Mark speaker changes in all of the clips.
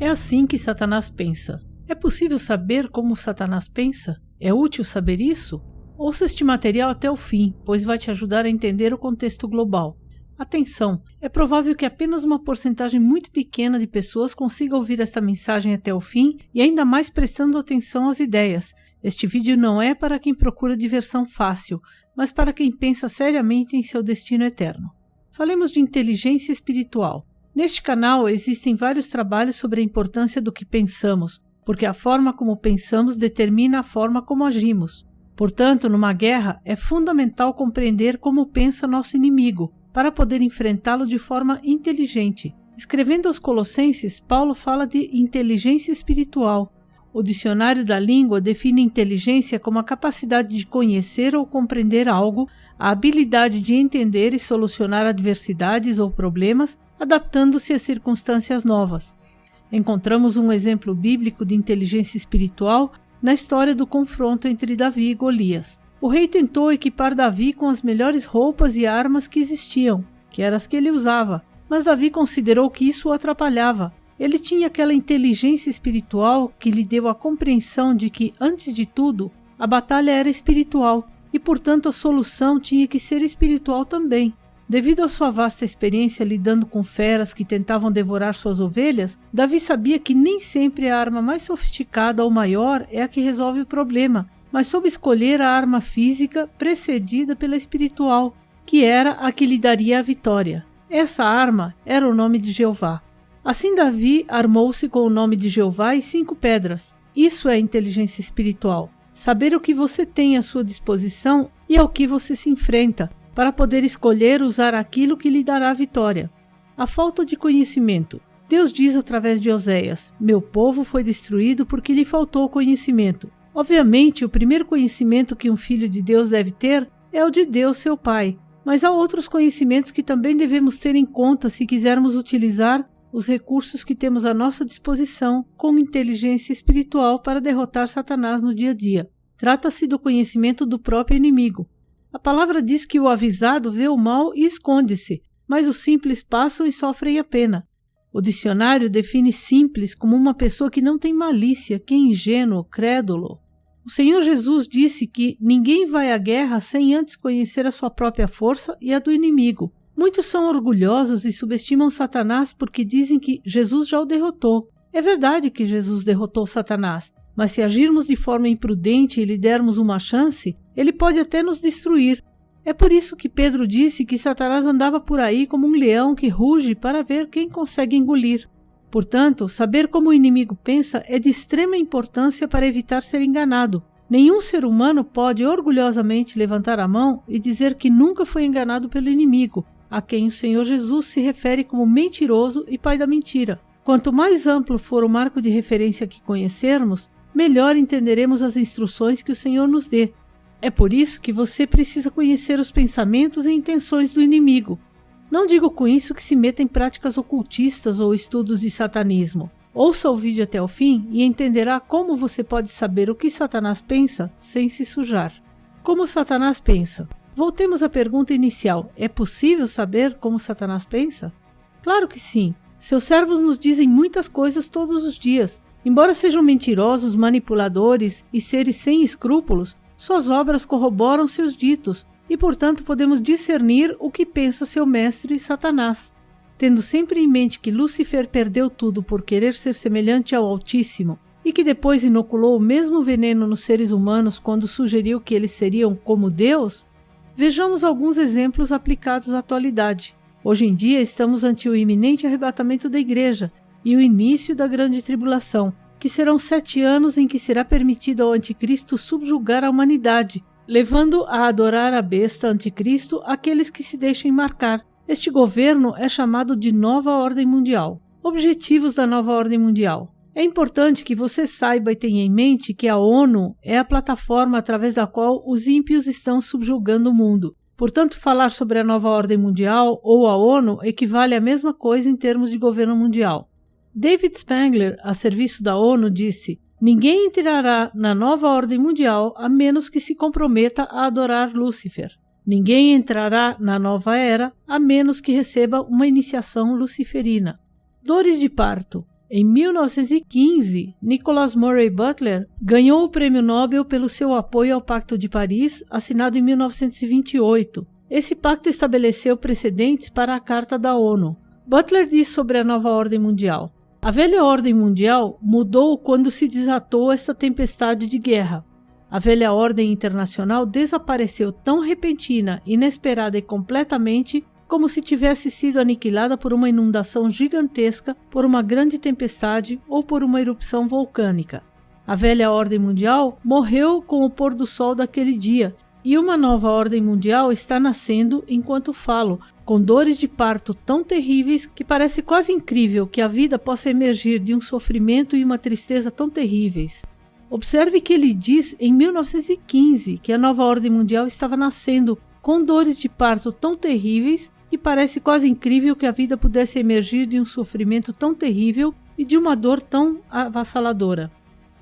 Speaker 1: É assim que Satanás pensa. É possível saber como Satanás pensa? É útil saber isso? Ouça este material até o fim, pois vai te ajudar a entender o contexto global. Atenção! É provável que apenas uma porcentagem muito pequena de pessoas consiga ouvir esta mensagem até o fim e ainda mais prestando atenção às ideias. Este vídeo não é para quem procura diversão fácil, mas para quem pensa seriamente em seu destino eterno. Falemos de inteligência espiritual. Neste canal existem vários trabalhos sobre a importância do que pensamos, porque a forma como pensamos determina a forma como agimos. Portanto, numa guerra, é fundamental compreender como pensa nosso inimigo, para poder enfrentá-lo de forma inteligente. Escrevendo aos Colossenses, Paulo fala de inteligência espiritual. O dicionário da língua define inteligência como a capacidade de conhecer ou compreender algo, a habilidade de entender e solucionar adversidades ou problemas, adaptando-se às circunstâncias novas. Encontramos um exemplo bíblico de inteligência espiritual na história do confronto entre Davi e Golias. O rei tentou equipar Davi com as melhores roupas e armas que existiam, que eram as que ele usava, mas Davi considerou que isso o atrapalhava. Ele tinha aquela inteligência espiritual que lhe deu a compreensão de que, antes de tudo, a batalha era espiritual e, portanto, a solução tinha que ser espiritual também. Devido à sua vasta experiência lidando com feras que tentavam devorar suas ovelhas, Davi sabia que nem sempre a arma mais sofisticada ou maior é a que resolve o problema, mas soube escolher a arma física precedida pela espiritual, que era a que lhe daria a vitória. Essa arma era o nome de Jeová. Assim Davi armou-se com o nome de Jeová e 5 pedras. Isso é inteligência espiritual. Saber o que você tem à sua disposição e ao que você se enfrenta, para poder escolher usar aquilo que lhe dará a vitória. A falta de conhecimento. Deus diz através de Oséias: meu povo foi destruído porque lhe faltou conhecimento. Obviamente, o primeiro conhecimento que um filho de Deus deve ter é o de Deus, seu Pai. Mas há outros conhecimentos que também devemos ter em conta se quisermos utilizar os recursos que temos à nossa disposição com inteligência espiritual para derrotar Satanás no dia a dia. Trata-se do conhecimento do próprio inimigo. A palavra diz que o avisado vê o mal e esconde-se, mas os simples passam e sofrem a pena. O dicionário define simples como uma pessoa que não tem malícia, que é ingênuo, crédulo. O Senhor Jesus disse que ninguém vai à guerra sem antes conhecer a sua própria força e a do inimigo. Muitos são orgulhosos e subestimam Satanás porque dizem que Jesus já o derrotou. É verdade que Jesus derrotou Satanás, mas se agirmos de forma imprudente e lhe dermos uma chance, ele pode até nos destruir. É por isso que Pedro disse que Satanás andava por aí como um leão que ruge para ver quem consegue engolir. Portanto, saber como o inimigo pensa é de extrema importância para evitar ser enganado. Nenhum ser humano pode orgulhosamente levantar a mão e dizer que nunca foi enganado pelo inimigo, a quem o Senhor Jesus se refere como mentiroso e pai da mentira. Quanto mais amplo for o marco de referência que conhecermos, melhor entenderemos as instruções que o Senhor nos dê. É por isso que você precisa conhecer os pensamentos e intenções do inimigo. Não digo com isso que se meta em práticas ocultistas ou estudos de satanismo. Ouça o vídeo até o fim e entenderá como você pode saber o que Satanás pensa sem se sujar. Como Satanás pensa? Voltemos à pergunta inicial. É possível saber como Satanás pensa? Claro que sim. Seus servos nos dizem muitas coisas todos os dias. Embora sejam mentirosos, manipuladores e seres sem escrúpulos, suas obras corroboram seus ditos e, portanto, podemos discernir o que pensa seu mestre Satanás. Tendo sempre em mente que Lúcifer perdeu tudo por querer ser semelhante ao Altíssimo e que depois inoculou o mesmo veneno nos seres humanos quando sugeriu que eles seriam como Deus, vejamos alguns exemplos aplicados à atualidade. Hoje em dia estamos ante o iminente arrebatamento da Igreja e o início da grande tribulação, que serão 7 anos em que será permitido ao anticristo subjugar a humanidade, levando a adorar a besta anticristo aqueles que se deixem marcar. Este governo é chamado de Nova Ordem Mundial. Objetivos da Nova Ordem Mundial. É importante que você saiba e tenha em mente que a ONU é a plataforma através da qual os ímpios estão subjugando o mundo. Portanto, falar sobre a Nova Ordem Mundial ou a ONU equivale à mesma coisa em termos de governo mundial. David Spangler, a serviço da ONU, disse: ninguém entrará na nova ordem mundial a menos que se comprometa a adorar Lúcifer. Ninguém entrará na nova era a menos que receba uma iniciação luciferina. Dores de parto. Em 1915, Nicholas Murray Butler ganhou o Prêmio Nobel pelo seu apoio ao Pacto de Paris, assinado em 1928. Esse pacto estabeleceu precedentes para a Carta da ONU. Butler diz sobre a nova ordem mundial: a velha ordem mundial mudou quando se desatou esta tempestade de guerra. A velha ordem internacional desapareceu tão repentina, inesperada e completamente como se tivesse sido aniquilada por uma inundação gigantesca, por uma grande tempestade ou por uma erupção vulcânica. A velha ordem mundial morreu com o pôr do sol daquele dia, e uma nova ordem mundial está nascendo enquanto falo, com dores de parto tão terríveis que parece quase incrível que a vida possa emergir de um sofrimento e uma tristeza tão terríveis. Observe que ele diz em 1915 que a nova ordem mundial estava nascendo com dores de parto tão terríveis que parece quase incrível que a vida pudesse emergir de um sofrimento tão terrível e de uma dor tão avassaladora.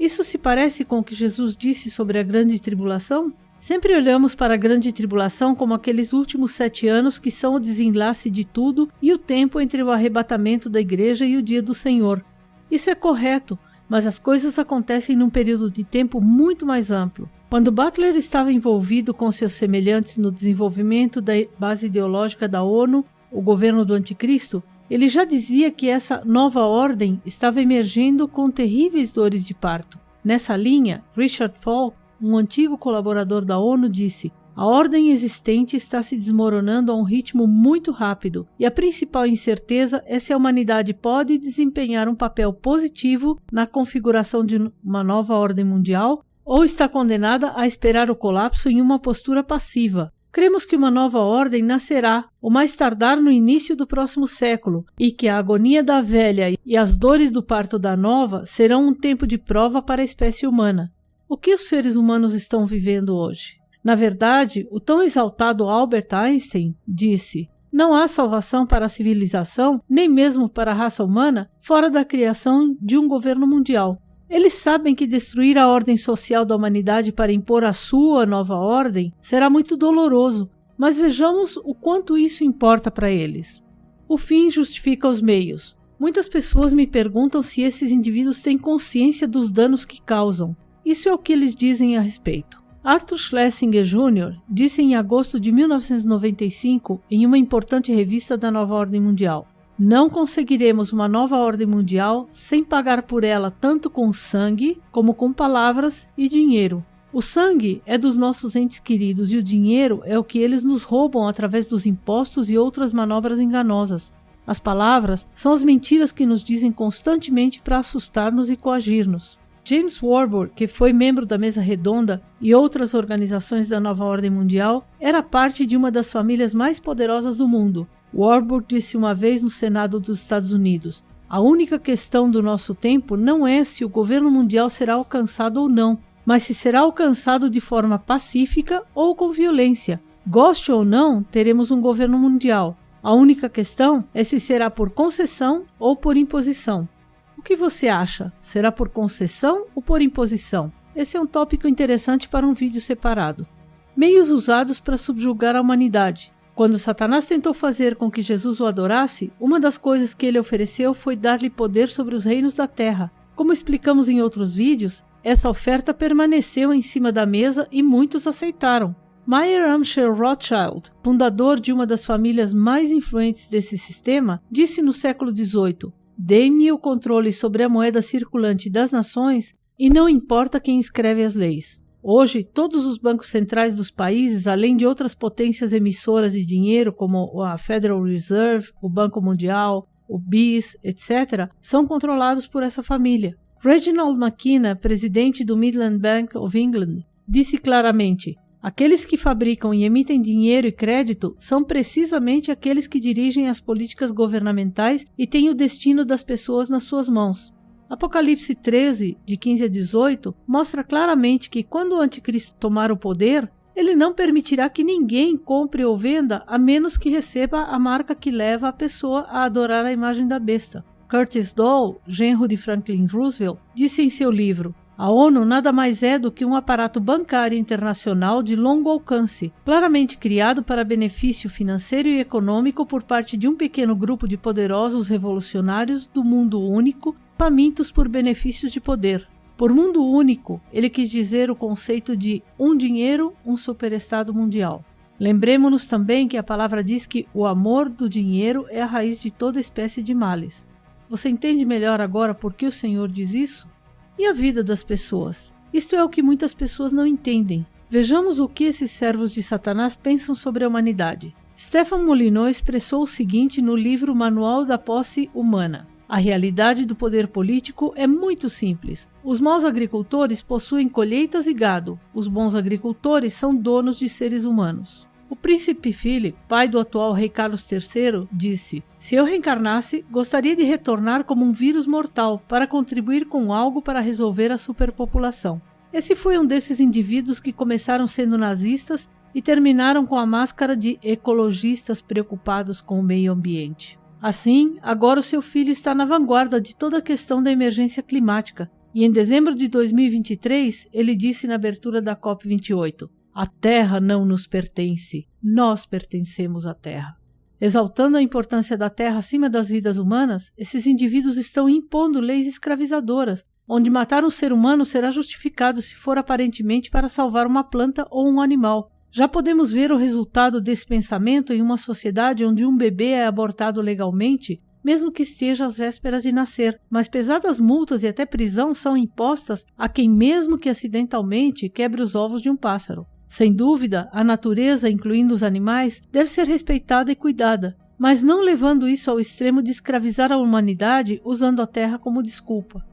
Speaker 1: Isso se parece com o que Jesus disse sobre a grande tribulação? Sempre olhamos para a grande tribulação como aqueles últimos 7 anos que são o desenlace de tudo e o tempo entre o arrebatamento da igreja e o dia do Senhor. Isso é correto, mas as coisas acontecem num período de tempo muito mais amplo. Quando Butler estava envolvido com seus semelhantes no desenvolvimento da base ideológica da ONU, o governo do Anticristo, ele já dizia que essa nova ordem estava emergindo com terríveis dores de parto. Nessa linha, Richard Falk, um antigo colaborador da ONU, disse: a ordem existente está se desmoronando a um ritmo muito rápido e a principal incerteza é se a humanidade pode desempenhar um papel positivo na configuração de uma nova ordem mundial ou está condenada a esperar o colapso em uma postura passiva. Cremos que uma nova ordem nascerá, o mais tardar no início do próximo século, e que a agonia da velha e as dores do parto da nova serão um tempo de prova para a espécie humana. O que os seres humanos estão vivendo hoje? Na verdade, o tão exaltado Albert Einstein disse: não há salvação para a civilização, nem mesmo para a raça humana, fora da criação de um governo mundial. Eles sabem que destruir a ordem social da humanidade para impor a sua nova ordem será muito doloroso, mas vejamos o quanto isso importa para eles. O fim justifica os meios. Muitas pessoas me perguntam se esses indivíduos têm consciência dos danos que causam. Isso é o que eles dizem a respeito. Arthur Schlesinger Jr. disse em agosto de 1995 em uma importante revista da Nova Ordem Mundial: não conseguiremos uma nova ordem mundial sem pagar por ela tanto com sangue como com palavras e dinheiro. O sangue é dos nossos entes queridos e o dinheiro é o que eles nos roubam através dos impostos e outras manobras enganosas. As palavras são as mentiras que nos dizem constantemente para assustar-nos e coagir-nos. James Warburg, que foi membro da Mesa Redonda e outras organizações da Nova Ordem Mundial, era parte de uma das famílias mais poderosas do mundo. Warburg disse uma vez no Senado dos Estados Unidos: a única questão do nosso tempo não é se o governo mundial será alcançado ou não, mas se será alcançado de forma pacífica ou com violência. Goste ou não, teremos um governo mundial. A única questão é se será por concessão ou por imposição. O que você acha? Será por concessão ou por imposição? Esse é um tópico interessante para um vídeo separado. Meios usados para subjugar a humanidade. Quando Satanás tentou fazer com que Jesus o adorasse, uma das coisas que ele ofereceu foi dar-lhe poder sobre os reinos da terra. Como explicamos em outros vídeos, essa oferta permaneceu em cima da mesa e muitos aceitaram. Mayer Amschel Rothschild, fundador de uma das famílias mais influentes desse sistema, disse no século XVIII: dê-me o controle sobre a moeda circulante das nações e não importa quem escreve as leis. Hoje, todos os bancos centrais dos países, além de outras potências emissoras de dinheiro como a Federal Reserve, o Banco Mundial, o BIS, etc., são controlados por essa família. Reginald McKenna, presidente do Midland Bank of England, disse claramente: aqueles que fabricam e emitem dinheiro e crédito são precisamente aqueles que dirigem as políticas governamentais e têm o destino das pessoas nas suas mãos. Apocalipse 13, de 15 a 18, mostra claramente que quando o anticristo tomar o poder, ele não permitirá que ninguém compre ou venda a menos que receba a marca que leva a pessoa a adorar a imagem da besta. Curtis Dole, genro de Franklin Roosevelt, disse em seu livro: a ONU nada mais é do que um aparato bancário internacional de longo alcance, claramente criado para benefício financeiro e econômico por parte de um pequeno grupo de poderosos revolucionários do mundo único famintos por benefícios de poder. Por mundo único, ele quis dizer o conceito de um dinheiro, um superestado mundial. Lembremos-nos também que a palavra diz que o amor do dinheiro é a raiz de toda espécie de males. Você entende melhor agora por que o Senhor diz isso? E a vida das pessoas? Isto é o que muitas pessoas não entendem. Vejamos o que esses servos de Satanás pensam sobre a humanidade. Stefan Molyneux expressou o seguinte no livro Manual da Posse Humana. A realidade do poder político é muito simples. Os maus agricultores possuem colheitas e gado. Os bons agricultores são donos de seres humanos. O príncipe Philip, pai do atual rei Carlos III, disse: "Se eu reencarnasse, gostaria de retornar como um vírus mortal para contribuir com algo para resolver a superpopulação." Esse foi um desses indivíduos que começaram sendo nazistas e terminaram com a máscara de ecologistas preocupados com o meio ambiente. Assim, agora o seu filho está na vanguarda de toda a questão da emergência climática, e em dezembro de 2023 ele disse na abertura da COP28: "A Terra não nos pertence, nós pertencemos à Terra." Exaltando a importância da Terra acima das vidas humanas, esses indivíduos estão impondo leis escravizadoras, onde matar um ser humano será justificado se for aparentemente para salvar uma planta ou um animal. Já podemos ver o resultado desse pensamento em uma sociedade onde um bebê é abortado legalmente, mesmo que esteja às vésperas de nascer, mas pesadas multas e até prisão são impostas a quem, mesmo que acidentalmente, quebre os ovos de um pássaro. Sem dúvida, a natureza, incluindo os animais, deve ser respeitada e cuidada, mas não levando isso ao extremo de escravizar a humanidade usando a terra como desculpa.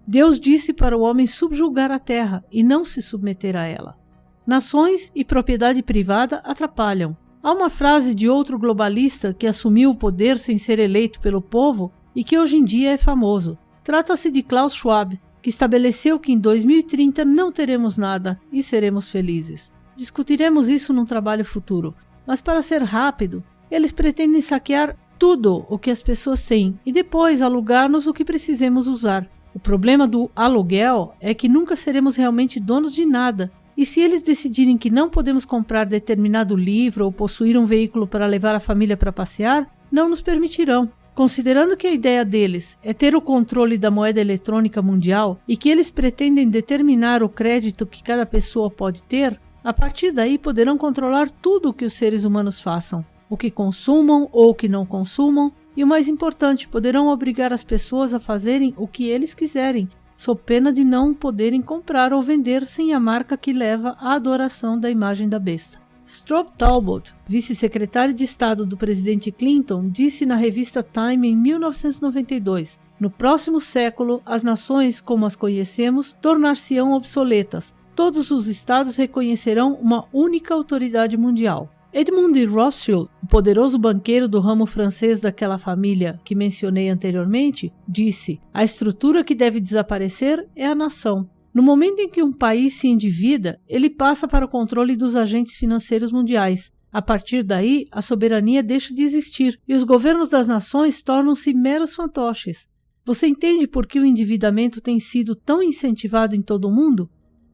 Speaker 1: Deus disse para o homem subjugar a terra e não se submeter a ela. Nações e propriedade privada atrapalham. Há uma frase de outro globalista que assumiu o poder sem ser eleito pelo povo e que hoje em dia é famoso. Trata-se de Klaus Schwab, que estabeleceu que em 2030 não teremos nada e seremos felizes. Discutiremos isso num trabalho futuro, mas para ser rápido, eles pretendem saquear tudo o que as pessoas têm e depois alugar-nos o que precisemos usar. O problema do aluguel é que nunca seremos realmente donos de nada. E se eles decidirem que não podemos comprar determinado livro ou possuir um veículo para levar a família para passear, não nos permitirão. Considerando que a ideia deles é ter o controle da moeda eletrônica mundial e que eles pretendem determinar o crédito que cada pessoa pode ter, a partir daí poderão controlar tudo o que os seres humanos façam, o que consumam ou o que não consumam, e o mais importante, poderão obrigar as pessoas a fazerem o que eles quiserem, sob pena de não poderem comprar ou vender sem a marca que leva à adoração da imagem da besta. Strobe Talbot, vice-secretário de Estado do presidente Clinton, disse na revista Time em 1992: "No próximo século, as nações, como as conhecemos, tornar-se-ão obsoletas. Todos os estados reconhecerão uma única autoridade mundial." Edmund de Rothschild, o poderoso banqueiro do ramo francês daquela família que mencionei anteriormente, disse: "A estrutura que deve desaparecer é a nação. No momento em que um país se endivida, ele passa para o controle dos agentes financeiros mundiais. A partir daí, a soberania deixa de existir e os governos das nações tornam-se meros fantoches." Você entende por que o endividamento tem sido tão incentivado em todo o mundo?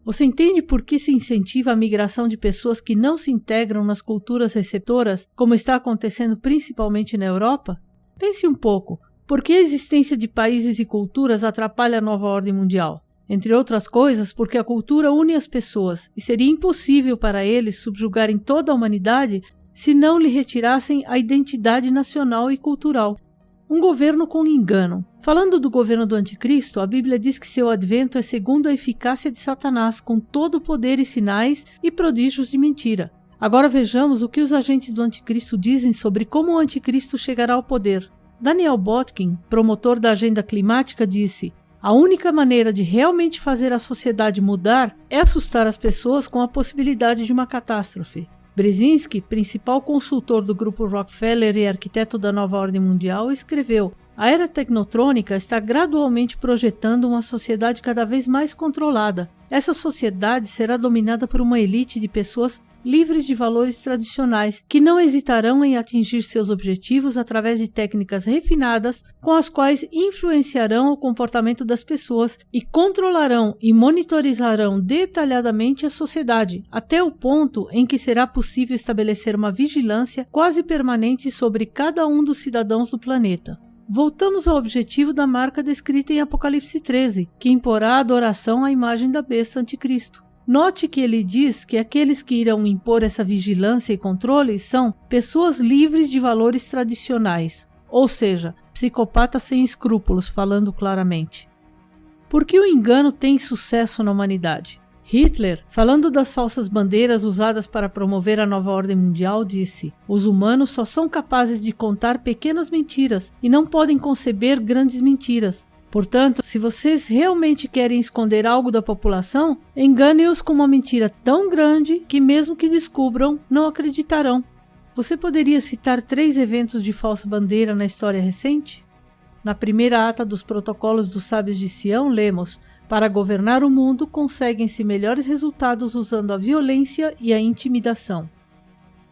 Speaker 1: Você entende por que se incentiva a migração de pessoas que não se integram nas culturas receptoras, como está acontecendo principalmente na Europa? Pense um pouco, por que a existência de países e culturas atrapalha a nova ordem mundial? Entre outras coisas, porque a cultura une as pessoas, e seria impossível para eles subjugarem toda a humanidade se não lhe retirassem a identidade nacional e cultural. Um governo com engano. Falando do governo do anticristo, a Bíblia diz que seu advento é segundo a eficácia de Satanás, com todo o poder e sinais e prodígios de mentira. Agora vejamos o que os agentes do anticristo dizem sobre como o anticristo chegará ao poder. Daniel Botkin, promotor da agenda climática, disse: "A única maneira de realmente fazer a sociedade mudar é assustar as pessoas com a possibilidade de uma catástrofe." Brzezinski, principal consultor do grupo Rockefeller e arquiteto da nova ordem mundial, escreveu: "A era tecnotrônica está gradualmente projetando uma sociedade cada vez mais controlada. Essa sociedade será dominada por uma elite de pessoas livres de valores tradicionais, que não hesitarão em atingir seus objetivos através de técnicas refinadas com as quais influenciarão o comportamento das pessoas e controlarão e monitorizarão detalhadamente a sociedade, até o ponto em que será possível estabelecer uma vigilância quase permanente sobre cada um dos cidadãos do planeta." Voltamos ao objetivo da marca descrita em Apocalipse 13, que imporá a adoração à imagem da besta anticristo. Note que ele diz que aqueles que irão impor essa vigilância e controle são pessoas livres de valores tradicionais, ou seja, psicopatas sem escrúpulos, falando claramente. Por que o engano tem sucesso na humanidade? Hitler, falando das falsas bandeiras usadas para promover a nova ordem mundial, disse: os humanos só são capazes de contar pequenas mentiras e não podem conceber grandes mentiras. Portanto, se vocês realmente querem esconder algo da população, engane-os com uma mentira tão grande que mesmo que descubram, não acreditarão. Você poderia citar 3 eventos de falsa bandeira na história recente? Na primeira ata dos protocolos dos sábios de Sião, lemos: para governar o mundo, conseguem-se melhores resultados usando a violência e a intimidação.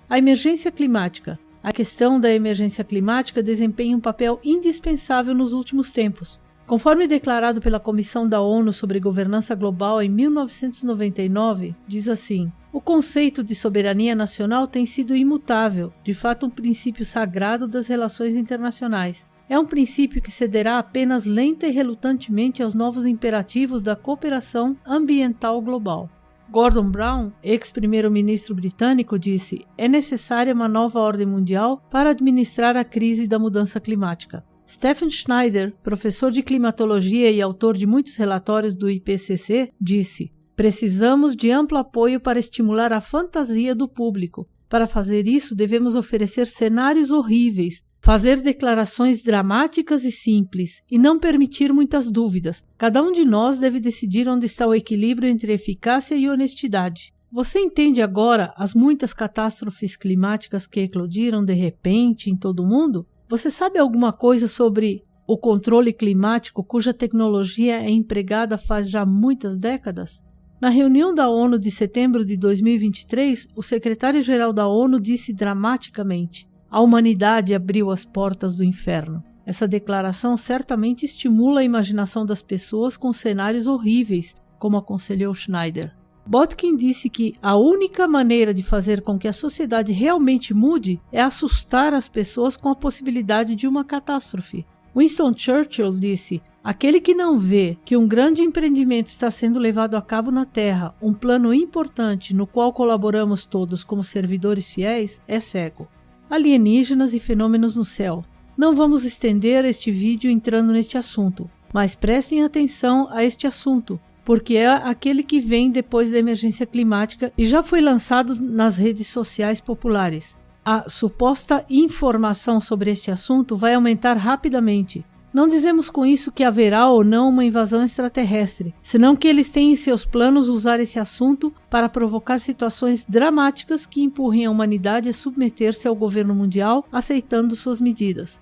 Speaker 1: A emergência climática. A questão da emergência climática desempenha um papel indispensável nos últimos tempos. Conforme declarado pela Comissão da ONU sobre Governança Global em 1999, diz assim: o conceito de soberania nacional tem sido imutável, de fato um princípio sagrado das relações internacionais. É um princípio que cederá apenas lenta e relutantemente aos novos imperativos da cooperação ambiental global. Gordon Brown, ex-primeiro-ministro britânico, disse: é necessária uma nova ordem mundial para administrar a crise da mudança climática. Stephen Schneider, professor de climatologia e autor de muitos relatórios do IPCC, disse: precisamos de amplo apoio para estimular a fantasia do público. Para fazer isso, devemos oferecer cenários horríveis, fazer declarações dramáticas e simples, e não permitir muitas dúvidas. Cada um de nós deve decidir onde está o equilíbrio entre eficácia e honestidade. Você entende agora as muitas catástrofes climáticas que eclodiram de repente em todo o mundo? Você sabe alguma coisa sobre o controle climático cuja tecnologia é empregada faz já muitas décadas? Na reunião da ONU de setembro de 2023, o secretário-geral da ONU disse dramaticamente: a humanidade abriu as portas do inferno. Essa declaração certamente estimula a imaginação das pessoas com cenários horríveis, como aconselhou Schneider. Botkin disse que a única maneira de fazer com que a sociedade realmente mude é assustar as pessoas com a possibilidade de uma catástrofe. Winston Churchill disse: aquele que não vê que um grande empreendimento está sendo levado a cabo na Terra, um plano importante no qual colaboramos todos como servidores fiéis, é cego. Alienígenas e fenômenos no céu. Não vamos estender este vídeo entrando neste assunto, mas prestem atenção a este assunto, porque é aquele que vem depois da emergência climática e já foi lançado nas redes sociais populares. A suposta informação sobre este assunto vai aumentar rapidamente. Não dizemos com isso que haverá ou não uma invasão extraterrestre, senão que eles têm em seus planos usar esse assunto para provocar situações dramáticas que empurrem a humanidade a submeter-se ao governo mundial, aceitando suas medidas.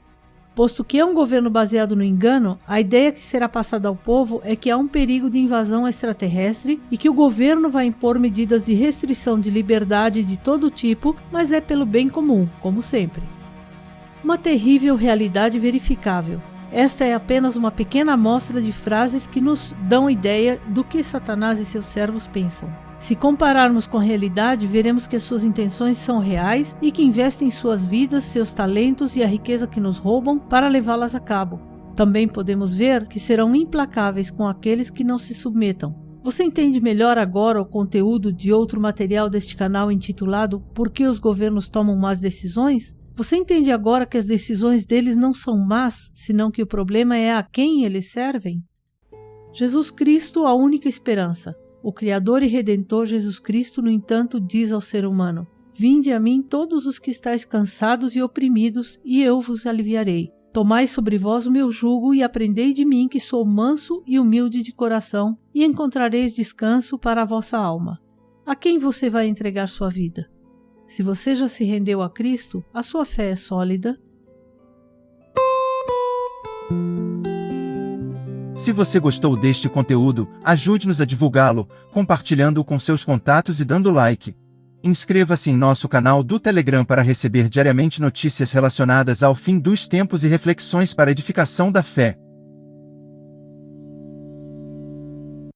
Speaker 1: Posto que é um governo baseado no engano, a ideia que será passada ao povo é que há um perigo de invasão extraterrestre e que o governo vai impor medidas de restrição de liberdade de todo tipo, mas é pelo bem comum, como sempre. Uma terrível realidade verificável. Esta é apenas uma pequena amostra de frases que nos dão ideia do que Satanás e seus servos pensam. Se compararmos com a realidade, veremos que suas intenções são reais e que investem suas vidas, seus talentos e a riqueza que nos roubam para levá-las a cabo. Também podemos ver que serão implacáveis com aqueles que não se submetam. Você entende melhor agora o conteúdo de outro material deste canal intitulado Por que os governos tomam más decisões? Você entende agora que as decisões deles não são más, senão que o problema é a quem eles servem? Jesus Cristo, a única esperança. O Criador e Redentor Jesus Cristo, no entanto, diz ao ser humano: vinde a mim todos os que estáis cansados e oprimidos, e eu vos aliviarei. Tomai sobre vós o meu jugo e aprendei de mim, que sou manso e humilde de coração, e encontrareis descanso para a vossa alma. A quem você vai entregar sua vida? Se você já se rendeu a Cristo, a sua fé é sólida.
Speaker 2: Se você gostou deste conteúdo, ajude-nos a divulgá-lo, compartilhando-o com seus contatos e dando like. Inscreva-se em nosso canal do Telegram para receber diariamente notícias relacionadas ao fim dos tempos e reflexões para a edificação da fé.